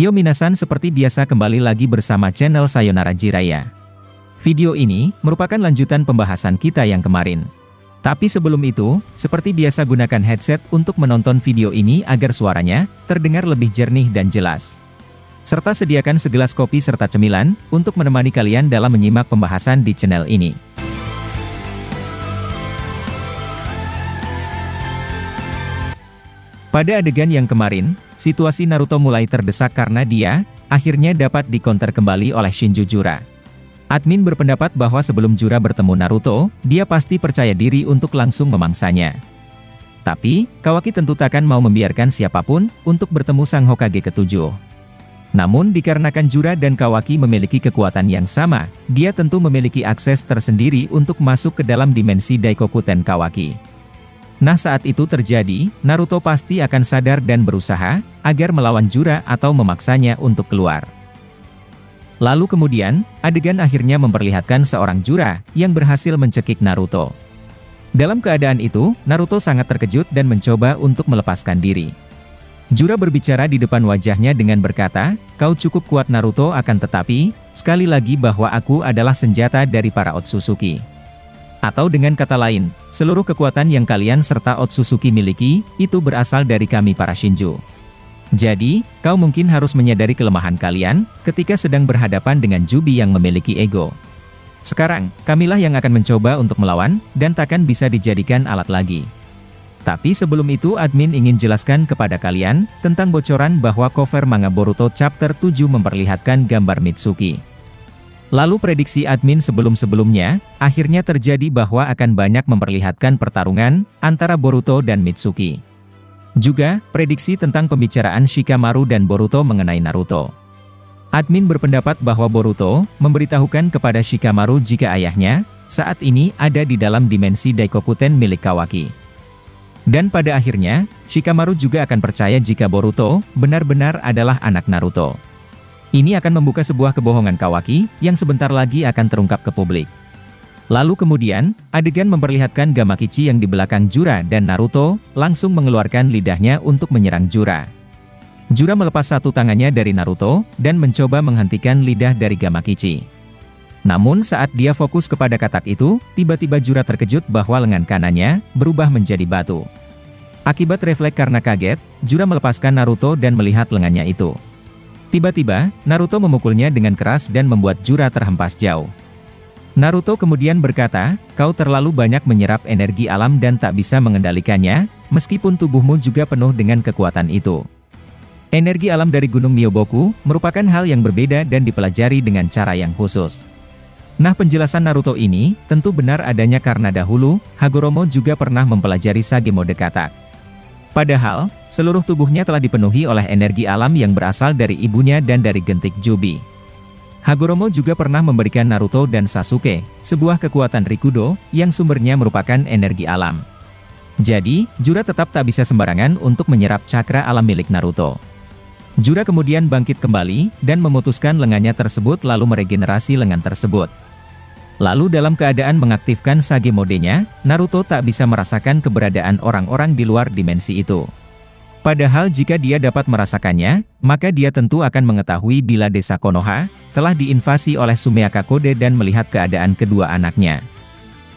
Yo minasan, seperti biasa kembali lagi bersama channel Sayonara Jiraiya. Video ini merupakan lanjutan pembahasan kita yang kemarin. Tapi sebelum itu, seperti biasa gunakan headset untuk menonton video ini agar suaranya terdengar lebih jernih dan jelas. Serta sediakan segelas kopi serta cemilan untuk menemani kalian dalam menyimak pembahasan di channel ini. Pada adegan yang kemarin, situasi Naruto mulai terdesak karena dia akhirnya dapat dikonter kembali oleh Shinjujura. Admin berpendapat bahwa sebelum Jura bertemu Naruto, dia pasti percaya diri untuk langsung memangsanya. Tapi, Kawaki tentu takkan mau membiarkan siapapun untuk bertemu sang Hokage ke-7. Namun dikarenakan Jura dan Kawaki memiliki kekuatan yang sama, dia tentu memiliki akses tersendiri untuk masuk ke dalam dimensi Daikokuten Kawaki. Nah, saat itu terjadi, Naruto pasti akan sadar dan berusaha agar melawan Jura atau memaksanya untuk keluar. Lalu kemudian, adegan akhirnya memperlihatkan seorang Jura yang berhasil mencekik Naruto. Dalam keadaan itu, Naruto sangat terkejut dan mencoba untuk melepaskan diri. Jura berbicara di depan wajahnya dengan berkata, "Kau cukup kuat Naruto, akan tetapi, sekali lagi bahwa aku adalah senjata dari para Otsutsuki. Atau dengan kata lain, seluruh kekuatan yang kalian serta Otsutsuki miliki, itu berasal dari kami para Shinju. Jadi, kau mungkin harus menyadari kelemahan kalian, ketika sedang berhadapan dengan Jubi yang memiliki ego. Sekarang, kamilah yang akan mencoba untuk melawan, dan takkan bisa dijadikan alat lagi. Tapi sebelum itu admin ingin jelaskan kepada kalian, tentang bocoran bahwa cover manga Boruto chapter 7 memperlihatkan gambar Mitsuki. Lalu prediksi admin sebelum-sebelumnya, akhirnya terjadi bahwa akan banyak memperlihatkan pertarungan, antara Boruto dan Mitsuki. Juga, prediksi tentang pembicaraan Shikamaru dan Boruto mengenai Naruto. Admin berpendapat bahwa Boruto memberitahukan kepada Shikamaru jika ayahnya saat ini ada di dalam dimensi Daikokuten milik Kawaki. Dan pada akhirnya, Shikamaru juga akan percaya jika Boruto benar-benar adalah anak Naruto. Ini akan membuka sebuah kebohongan Kawaki yang sebentar lagi akan terungkap ke publik. Lalu kemudian, adegan memperlihatkan Gamakichi yang di belakang Jura dan Naruto langsung mengeluarkan lidahnya untuk menyerang Jura. Jura melepas satu tangannya dari Naruto dan mencoba menghentikan lidah dari Gamakichi. Namun saat dia fokus kepada katak itu, tiba-tiba Jura terkejut bahwa lengan kanannya berubah menjadi batu. Akibat refleks karena kaget, Jura melepaskan Naruto dan melihat lengannya itu. Tiba-tiba, Naruto memukulnya dengan keras dan membuat Jura terhempas jauh. Naruto kemudian berkata, "Kau terlalu banyak menyerap energi alam dan tak bisa mengendalikannya, meskipun tubuhmu juga penuh dengan kekuatan itu. Energi alam dari Gunung Myoboku merupakan hal yang berbeda dan dipelajari dengan cara yang khusus." Nah, penjelasan Naruto ini tentu benar adanya karena dahulu, Hagoromo juga pernah mempelajari Sage Mode Katak. Padahal, seluruh tubuhnya telah dipenuhi oleh energi alam yang berasal dari ibunya dan dari gentik Jubi. Hagoromo juga pernah memberikan Naruto dan Sasuke sebuah kekuatan Rikudo yang sumbernya merupakan energi alam. Jadi, Jura tetap tak bisa sembarangan untuk menyerap cakra alam milik Naruto. Jura kemudian bangkit kembali dan memutuskan lengannya tersebut lalu meregenerasi lengan tersebut. Lalu dalam keadaan mengaktifkan Sage Mode-nya, Naruto tak bisa merasakan keberadaan orang-orang di luar dimensi itu. Padahal jika dia dapat merasakannya, maka dia tentu akan mengetahui bila desa Konoha telah diinvasi oleh Sumeaka Kode dan melihat keadaan kedua anaknya.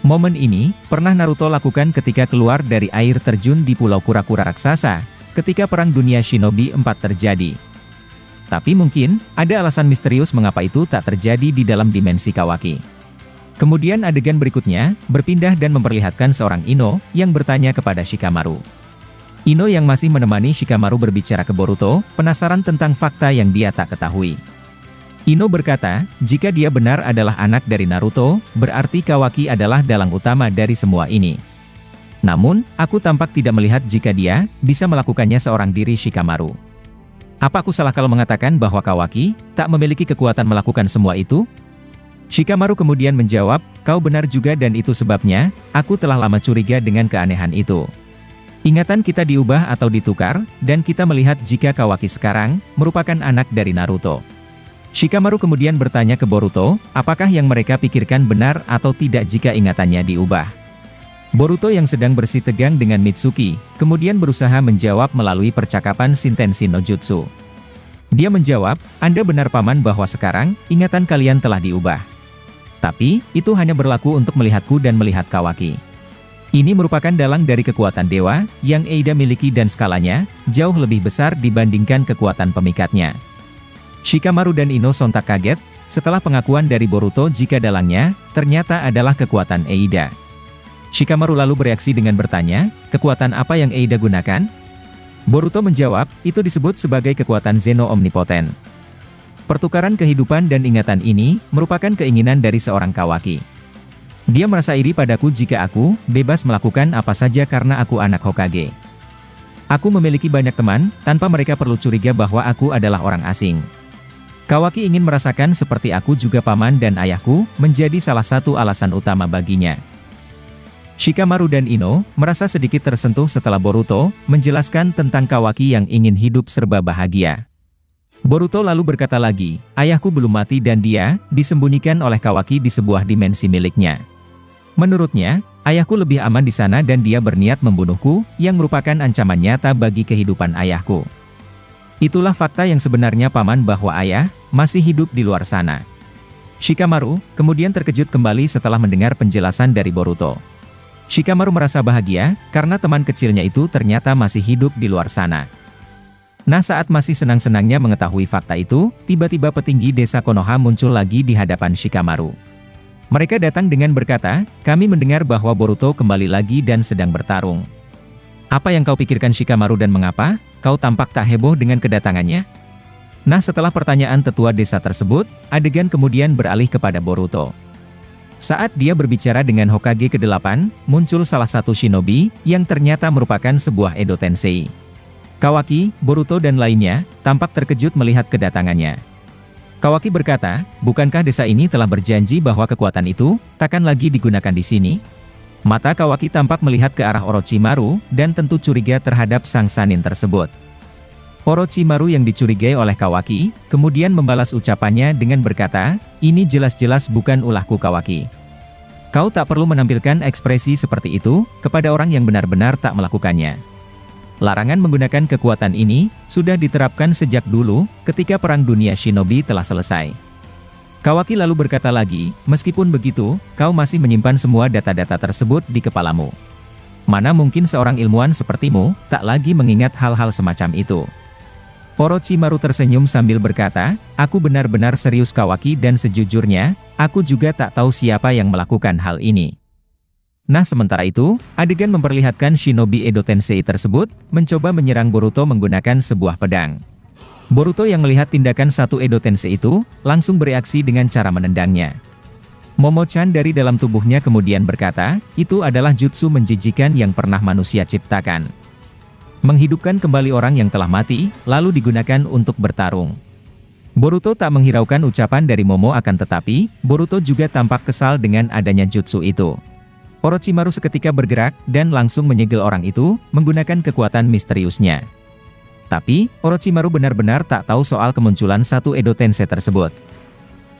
Momen ini pernah Naruto lakukan ketika keluar dari air terjun di Pulau Kura-Kura Raksasa, ketika Perang Dunia Shinobi 4 terjadi. Tapi mungkin, ada alasan misterius mengapa itu tak terjadi di dalam dimensi Kawaki. Kemudian adegan berikutnya, berpindah dan memperlihatkan seorang Ino yang bertanya kepada Shikamaru. Ino yang masih menemani Shikamaru berbicara ke Boruto, penasaran tentang fakta yang dia tak ketahui. Ino berkata, jika dia benar adalah anak dari Naruto, berarti Kawaki adalah dalang utama dari semua ini. Namun, aku tampak tidak melihat jika dia bisa melakukannya seorang diri Shikamaru. Apa aku salah kalau mengatakan bahwa Kawaki tak memiliki kekuatan melakukan semua itu? Shikamaru kemudian menjawab, "Kau benar juga dan itu sebabnya, aku telah lama curiga dengan keanehan itu. Ingatan kita diubah atau ditukar, dan kita melihat jika Kawaki sekarang merupakan anak dari Naruto." Shikamaru kemudian bertanya ke Boruto, apakah yang mereka pikirkan benar atau tidak jika ingatannya diubah. Boruto yang sedang bersih tegang dengan Mitsuki, kemudian berusaha menjawab melalui percakapan Shintenshi no Jutsu. Dia menjawab, Anda benar paman bahwa sekarang, ingatan kalian telah diubah. Tapi, itu hanya berlaku untuk melihatku dan melihat Kawaki. Ini merupakan dalang dari kekuatan dewa, yang Eida miliki dan skalanya, jauh lebih besar dibandingkan kekuatan pemikatnya. Shikamaru dan Ino sontak kaget, setelah pengakuan dari Boruto jika dalangnya, ternyata adalah kekuatan Eida. Shikamaru lalu bereaksi dengan bertanya, kekuatan apa yang Eida gunakan? Boruto menjawab, itu disebut sebagai kekuatan Zeno omnipoten. Pertukaran kehidupan dan ingatan ini, merupakan keinginan dari seorang Kawaki. Dia merasa iri padaku jika aku, bebas melakukan apa saja karena aku anak Hokage. Aku memiliki banyak teman, tanpa mereka perlu curiga bahwa aku adalah orang asing. Kawaki ingin merasakan seperti aku juga paman dan ayahku, menjadi salah satu alasan utama baginya. Shikamaru dan Ino, merasa sedikit tersentuh setelah Boruto, menjelaskan tentang Kawaki yang ingin hidup serba bahagia. Boruto lalu berkata lagi, ayahku belum mati dan dia, disembunyikan oleh Kawaki di sebuah dimensi miliknya. Menurutnya, ayahku lebih aman di sana dan dia berniat membunuhku, yang merupakan ancaman nyata bagi kehidupan ayahku. Itulah fakta yang sebenarnya paman bahwa ayah, masih hidup di luar sana. Shikamaru, kemudian terkejut kembali setelah mendengar penjelasan dari Boruto. Shikamaru merasa bahagia, karena teman kecilnya itu ternyata masih hidup di luar sana. Nah saat masih senang-senangnya mengetahui fakta itu, tiba-tiba petinggi desa Konoha muncul lagi di hadapan Shikamaru. Mereka datang dengan berkata, kami mendengar bahwa Boruto kembali lagi dan sedang bertarung. Apa yang kau pikirkan Shikamaru dan mengapa, kau tampak tak heboh dengan kedatangannya? Nah setelah pertanyaan tetua desa tersebut, adegan kemudian beralih kepada Boruto. Saat dia berbicara dengan Hokage ke-8, muncul salah satu shinobi, yang ternyata merupakan sebuah Edo Tensei. Kawaki, Boruto dan lainnya, tampak terkejut melihat kedatangannya. Kawaki berkata, bukankah desa ini telah berjanji bahwa kekuatan itu, takkan lagi digunakan di sini? Mata Kawaki tampak melihat ke arah Orochimaru, dan tentu curiga terhadap sang Sannin tersebut. Orochimaru yang dicurigai oleh Kawaki, kemudian membalas ucapannya dengan berkata, ini jelas-jelas bukan ulahku Kawaki. Kau tak perlu menampilkan ekspresi seperti itu, kepada orang yang benar-benar tak melakukannya. Larangan menggunakan kekuatan ini, sudah diterapkan sejak dulu, ketika Perang Dunia Shinobi telah selesai. Kawaki lalu berkata lagi, meskipun begitu, kau masih menyimpan semua data-data tersebut di kepalamu. Mana mungkin seorang ilmuwan sepertimu, tak lagi mengingat hal-hal semacam itu. Orochimaru tersenyum sambil berkata, aku benar-benar serius Kawaki dan sejujurnya, aku juga tak tahu siapa yang melakukan hal ini. Nah sementara itu, adegan memperlihatkan shinobi Edo Tensei tersebut, mencoba menyerang Boruto menggunakan sebuah pedang. Boruto yang melihat tindakan satu Edo Tensei itu, langsung bereaksi dengan cara menendangnya. Momo-chan dari dalam tubuhnya kemudian berkata, itu adalah jutsu menjijikan yang pernah manusia ciptakan. Menghidupkan kembali orang yang telah mati, lalu digunakan untuk bertarung. Boruto tak menghiraukan ucapan dari Momo akan tetapi, Boruto juga tampak kesal dengan adanya jutsu itu. Orochimaru seketika bergerak, dan langsung menyegel orang itu, menggunakan kekuatan misteriusnya. Tapi, Orochimaru benar-benar tak tahu soal kemunculan satu Edo Tensei tersebut.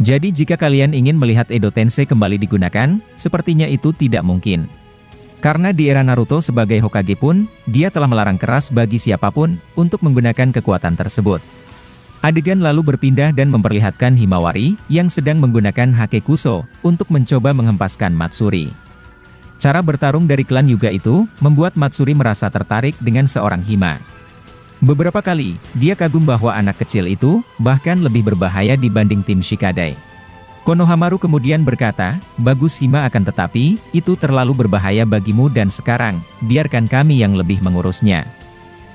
Jadi jika kalian ingin melihat Edo Tensei kembali digunakan, sepertinya itu tidak mungkin. Karena di era Naruto sebagai Hokage pun, dia telah melarang keras bagi siapapun untuk menggunakan kekuatan tersebut. Adegan lalu berpindah dan memperlihatkan Himawari yang sedang menggunakan Hakekuso untuk mencoba menghempaskan Matsuri. Cara bertarung dari klan Hyuga itu membuat Matsuri merasa tertarik dengan seorang Hima. Beberapa kali, dia kagum bahwa anak kecil itu bahkan lebih berbahaya dibanding tim Shikadai. Konohamaru kemudian berkata, bagus Hima akan tetapi, itu terlalu berbahaya bagimu dan sekarang, biarkan kami yang lebih mengurusnya.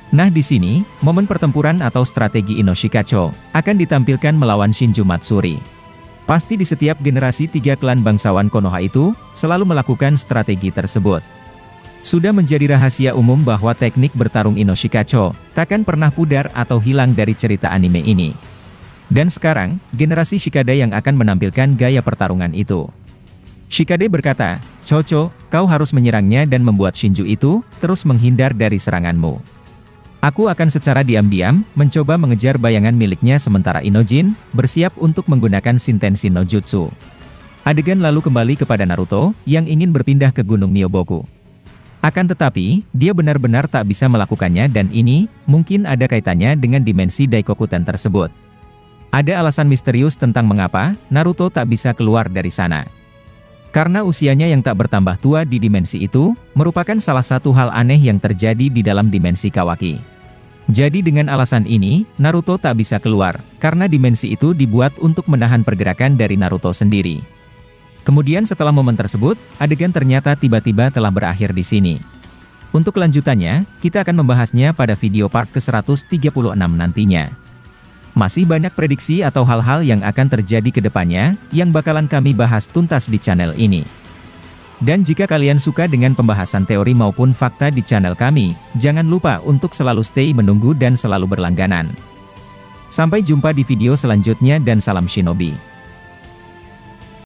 Nah di sini, momen pertempuran atau strategi Inoshikacho, akan ditampilkan melawan Shinju Matsuri. Pasti di setiap generasi 3 klan bangsawan Konoha itu, selalu melakukan strategi tersebut. Sudah menjadi rahasia umum bahwa teknik bertarung Inoshikacho, takkan pernah pudar atau hilang dari cerita anime ini. Dan sekarang, generasi Shikadai yang akan menampilkan gaya pertarungan itu. Shikadai berkata, Chocho, kau harus menyerangnya dan membuat Shinju itu, terus menghindar dari seranganmu. Aku akan secara diam-diam, mencoba mengejar bayangan miliknya sementara Inojin, bersiap untuk menggunakan Shintenshi no Jutsu. Adegan lalu kembali kepada Naruto, yang ingin berpindah ke Gunung Myoboku. Akan tetapi, dia benar-benar tak bisa melakukannya dan ini, mungkin ada kaitannya dengan dimensi Daikokuten tersebut. Ada alasan misterius tentang mengapa Naruto tak bisa keluar dari sana. Karena usianya yang tak bertambah tua di dimensi itu, merupakan salah satu hal aneh yang terjadi di dalam dimensi Kawaki. Jadi dengan alasan ini, Naruto tak bisa keluar, karena dimensi itu dibuat untuk menahan pergerakan dari Naruto sendiri. Kemudian setelah momen tersebut, adegan ternyata tiba-tiba telah berakhir di sini. Untuk kelanjutannya, kita akan membahasnya pada video part ke-136 nantinya. Masih banyak prediksi atau hal-hal yang akan terjadi ke depannya, yang bakalan kami bahas tuntas di channel ini. Dan jika kalian suka dengan pembahasan teori maupun fakta di channel kami, jangan lupa untuk selalu stay menunggu dan selalu berlangganan. Sampai jumpa di video selanjutnya dan salam shinobi.